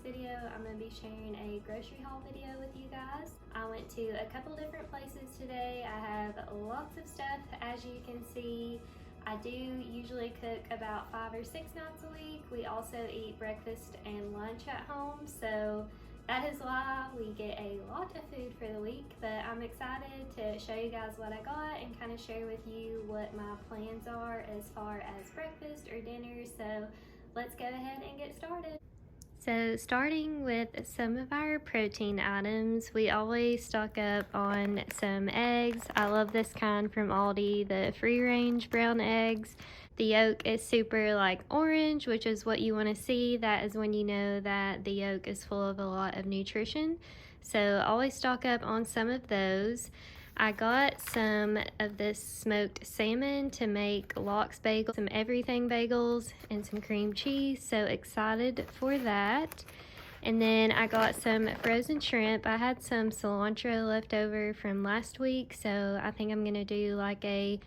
video, I'm going to be sharing a grocery haul video with you guys. I went to a couple different places today. I have lots of stuff, as you can see. I do usually cook about 5 or 6 nights a week. We also eat breakfast and lunch at home, so that is why we get a lot of food for the week. But I'm excited to show you guys what I got and kind of share with you what my plans are as far as breakfast or dinner. So let's go ahead and get started. So starting with some of our protein items, we always stock up on some eggs. I love this kind from Aldi, the free range brown eggs. The yolk is super like orange, which is what you want to see. That is when you know that the yolk is full of a lot of nutrition. So always stock up on some of those. I got some of this smoked salmon to make lox bagels, some everything bagels, and some cream cheese. So excited for that. And then I got some frozen shrimp. I had some cilantro left over from last week, so I think I'm gonna do like a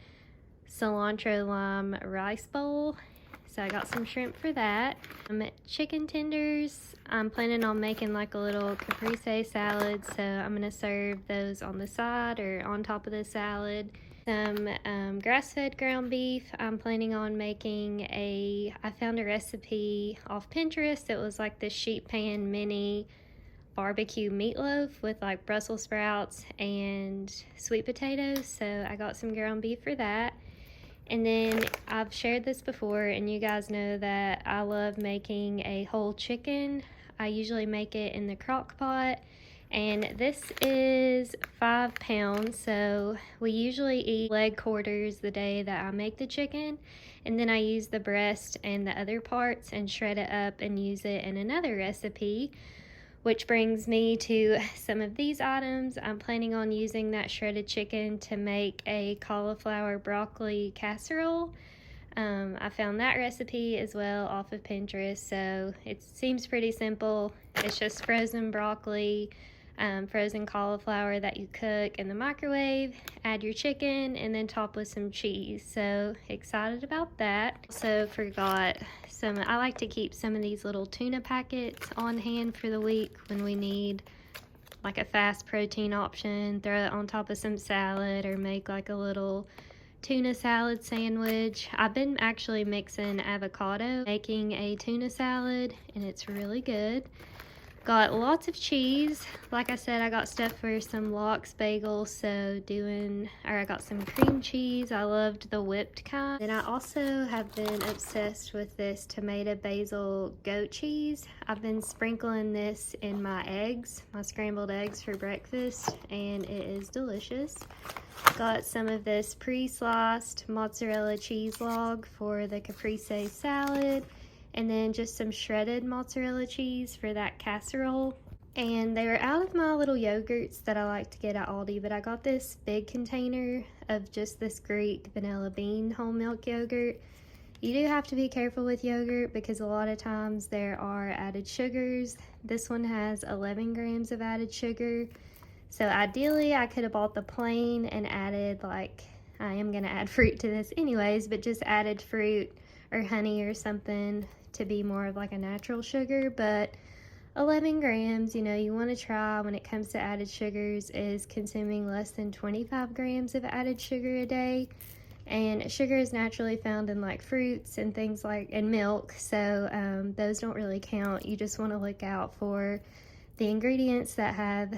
cilantro lime rice bowl. So I got some shrimp for that. Chicken tenders. I'm planning on making like a little caprese salad, so I'm gonna serve those on the side or on top of the salad. Some grass-fed ground beef. I'm planning on making I found a recipe off Pinterest. It was like the sheet pan mini barbecue meatloaf with like Brussels sprouts and sweet potatoes. So I got some ground beef for that. And then I've shared this before, and you guys know that I love making a whole chicken. I usually make it in the crock pot, and this is 5 pounds. So we usually eat leg quarters the day that I make the chicken, and then I use the breast and the other parts and shred it up and use it in another recipe. Which brings me to some of these items. I'm planning on using that shredded chicken to make a cauliflower broccoli casserole. I found that recipe as well off of Pinterest, so it seems pretty simple. It's just frozen broccoli, frozen cauliflower that you cook in the microwave, add your chicken, and then top with some cheese. So excited about that. Also forgot I like to keep some of these little tuna packets on hand for the week when we need like a fast protein option. Throw it on top of some salad or make like a little tuna salad sandwich. I've been actually mixing avocado, making a tuna salad, and it's really good. Got lots of cheese. Like I said, I got stuff for some lox bagels, so I got some cream cheese. I loved the whipped kind. And I also have been obsessed with this tomato basil goat cheese. I've been sprinkling this in my eggs, my scrambled eggs for breakfast, and it is delicious. Got some of this pre-sliced mozzarella cheese log for the caprese salad, and then just some shredded mozzarella cheese for that casserole. And they were out of my little yogurts that I like to get at Aldi, but I got this big container of just this Greek vanilla bean whole milk yogurt. You do have to be careful with yogurt because a lot of times there are added sugars. This one has 11 grams of added sugar. So ideally I could have bought the plain and added I am gonna add fruit to this anyways, but just added fruit or honey or something to be more of like a natural sugar. But 11 grams, you want to try when it comes to added sugars is consuming less than 25 grams of added sugar a day. And sugar is naturally found in like fruits and things and milk, so those don't really count. You just want to look out for the ingredients that have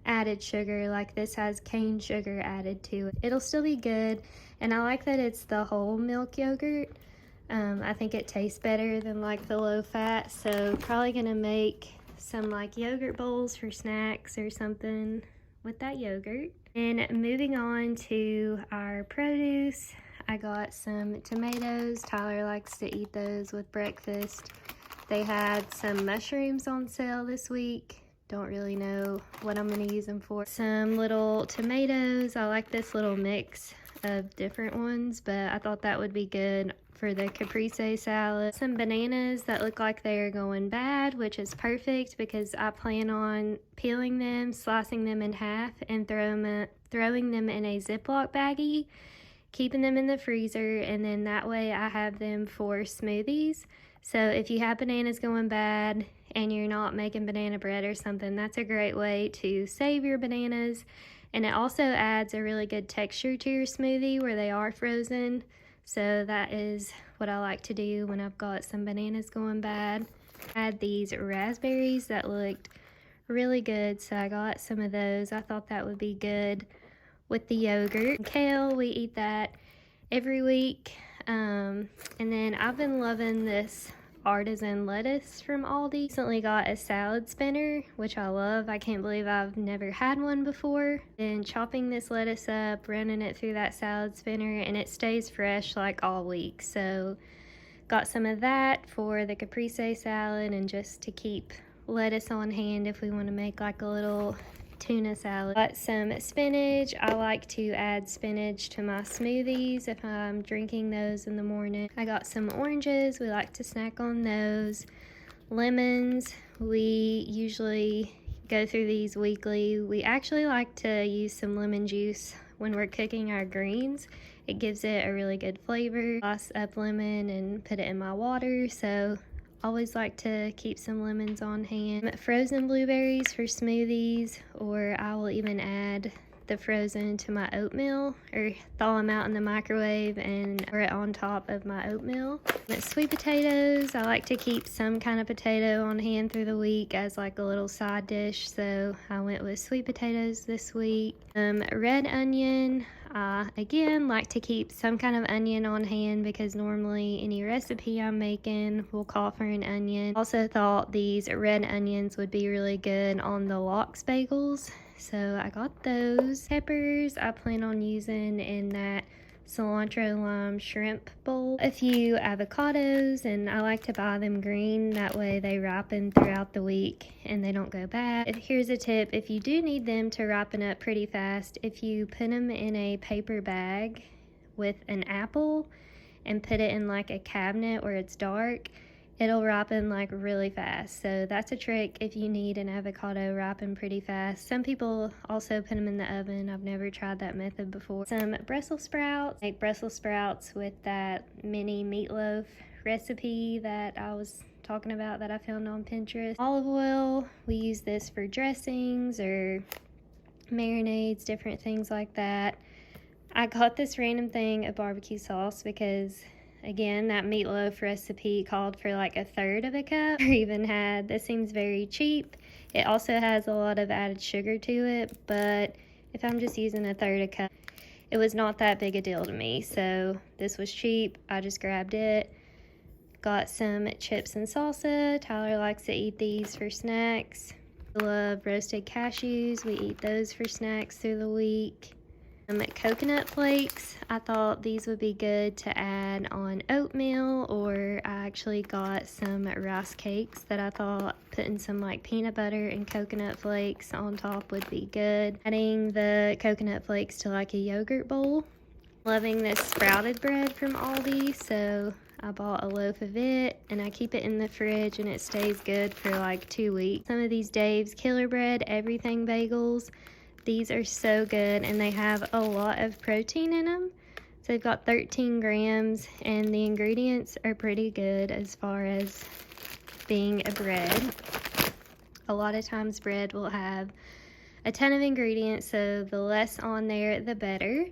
added sugar. Like this has cane sugar added to it. It'll still be good, and I like that it's the whole milk yogurt. I think it tastes better than like the low fat, so probably gonna make some like yogurt bowls for snacks or something with that yogurt. And moving on to our produce, I got some tomatoes. Tyler likes to eat those with breakfast. They had some mushrooms on sale this week. Don't really know what I'm gonna use them for. Some little tomatoes. I like this little mix of different ones, but I thought that would be good for the caprese salad. Some bananas that look like they're going bad, which is perfect because I plan on peeling them, slicing them in half, and throwing them in a Ziploc baggie, keeping them in the freezer, and then that way I have them for smoothies. So if you have bananas going bad and you're not making banana bread or something, that's a great way to save your bananas. And it also adds a really good texture to your smoothie where they are frozen. So that is what I like to do when I've got some bananas going bad. I had these raspberries that looked really good, so I got some of those. I thought that would be good with the yogurt. Kale, we eat that every week. And then I've been loving this artisan lettuce from Aldi. Recently got a salad spinner, which I love. I can't believe I've never had one before. Then chopping this lettuce up, running it through that salad spinner, and it stays fresh like all week. So got some of that for the caprese salad and just to keep lettuce on hand if we want to make like a little tuna salad. Got some spinach. I like to add spinach to my smoothies if I'm drinking those in the morning. I got some oranges. We like to snack on those. Lemons. We usually go through these weekly. We actually like to use some lemon juice when we're cooking our greens. It gives it a really good flavor. Slice up lemon and put it in my water, so always like to keep some lemons on hand. Frozen blueberries for smoothies, or I will even add the frozen to my oatmeal, or thaw them out in the microwave and pour it on top of my oatmeal. Sweet potatoes, I like to keep some kind of potato on hand through the week as like a little side dish, so I went with sweet potatoes this week. Red onion, again, like to keep some kind of onion on hand because normally any recipe I'm making will call for an onion. Also thought these red onions would be really good on the lox bagels, so I got those. Peppers I plan on using in that cilantro lime shrimp bowl. A few avocados, and I like to buy them green, that way they ripen throughout the week and they don't go bad. Here's a tip: if you do need them to ripen up pretty fast, if you put them in a paper bag with an apple and put it in like a cabinet where it's dark, it'll ripen like really fast. So that's a trick if you need an avocado ripen pretty fast. Some people also put them in the oven. I've never tried that method before. Some Brussels sprouts. Make Brussels sprouts with that mini meatloaf recipe that I was talking about that I found on Pinterest. Olive oil, we use this for dressings or marinades, different things like that. I got this random thing of barbecue sauce because, again, that meatloaf recipe called for like a third of a cup, or even had, this seems very cheap. It also has a lot of added sugar to it, but if I'm just using a third of a cup, it was not that big a deal to me. So this was cheap, I just grabbed it. Got some chips and salsa. Tyler likes to eat these for snacks. I love roasted cashews. We eat those for snacks through the week. Coconut flakes, I thought these would be good to add on oatmeal, or I actually got some rice cakes that I thought putting some like peanut butter and coconut flakes on top would be good. Adding the coconut flakes to like a yogurt bowl. Loving this sprouted bread from Aldi, so I bought a loaf of it and I keep it in the fridge and it stays good for like 2 weeks. Some of these Dave's Killer Bread Everything bagels, these are so good and they have a lot of protein in them. So they've got 13 grams and the ingredients are pretty good as far as being a bread. A lot of times bread will have a ton of ingredients, so the less on there, the better.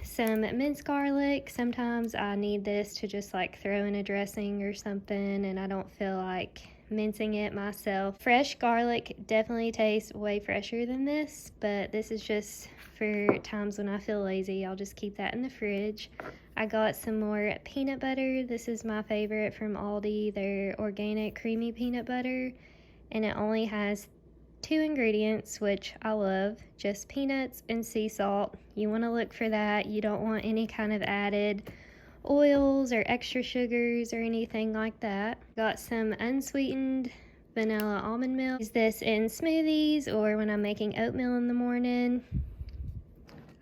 Some minced garlic. Sometimes I need this to just like throw in a dressing or something and I don't feel like mincing it myself. Fresh garlic definitely tastes way fresher than this, but this is just for times when I feel lazy. I'll just keep that in the fridge. I got some more peanut butter. This is my favorite from Aldi, their organic creamy peanut butter, and it only has 2 ingredients, which I love, just peanuts and sea salt. You want to look for that. You don't want any kind of added oils or extra sugars or anything like that. Got some unsweetened vanilla almond milk. Use this in smoothies or when I'm making oatmeal in the morning.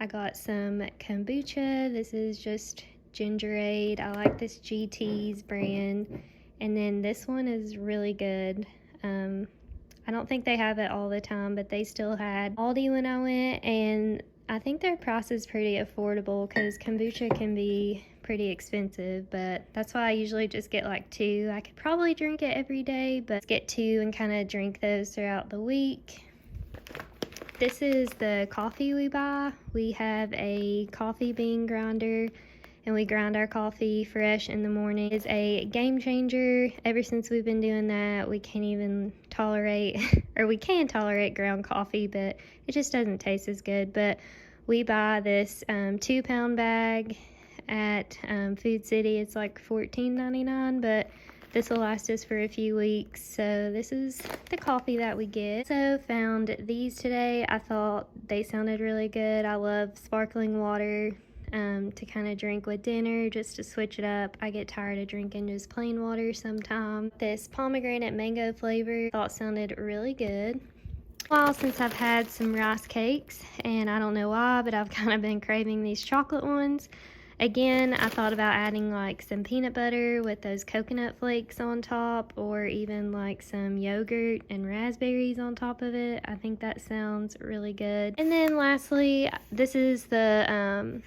I got some kombucha. This is just gingerade. I like this GT's brand. And then this one is really good. I don't think they have it all the time, but they still had Aldi when I went, and I think their price is pretty affordable because kombucha can be pretty expensive, but that's why I usually just get like 2. I could probably drink it every day, but get 2 and kind of drink those throughout the week. This is the coffee we buy. We have a coffee bean grinder and we grind our coffee fresh in the morning. It's a game changer. Ever since we've been doing that, we can't even tolerate, or we can tolerate ground coffee, but it just doesn't taste as good. But we buy this 2-pound bag at Food City. It's like $14.99, but this will last us for a few weeks. So this is the coffee that we get. So found these today. I thought they sounded really good. I love sparkling water to kind of drink with dinner, just to switch it up. I get tired of drinking just plain water sometimes. This pomegranate mango flavor I thought sounded really good. While since I've had some rice cakes, and I don't know why, but I've kind of been craving these chocolate ones. Again, I thought about adding like some peanut butter with those coconut flakes on top, or even like some yogurt and raspberries on top of it. I think that sounds really good. And then lastly, this is the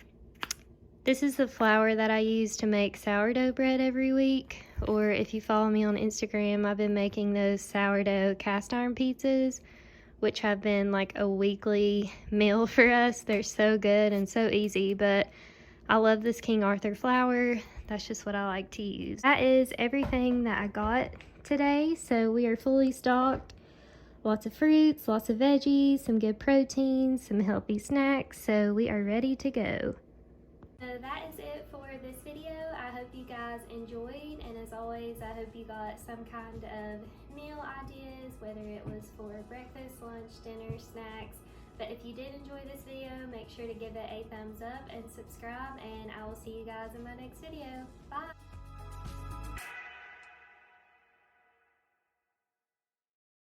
flour that I use to make sourdough bread every week. Or if you follow me on Instagram, I've been making those sourdough cast iron pizzas, which have been like a weekly meal for us. They're so good and so easy, but I love this King Arthur flour. That's just what I like to use. That is everything that I got today. So we are fully stocked. Lots of fruits, lots of veggies, some good protein, some healthy snacks. So we are ready to go. So that is it for this video. I hope you guys enjoyed, and as always, I hope you got some kind of meal ideas, whether it was for breakfast, lunch, dinner, snacks. But if you did enjoy this video, make sure to give it a thumbs up and subscribe, and I will see you guys in my next video. Bye!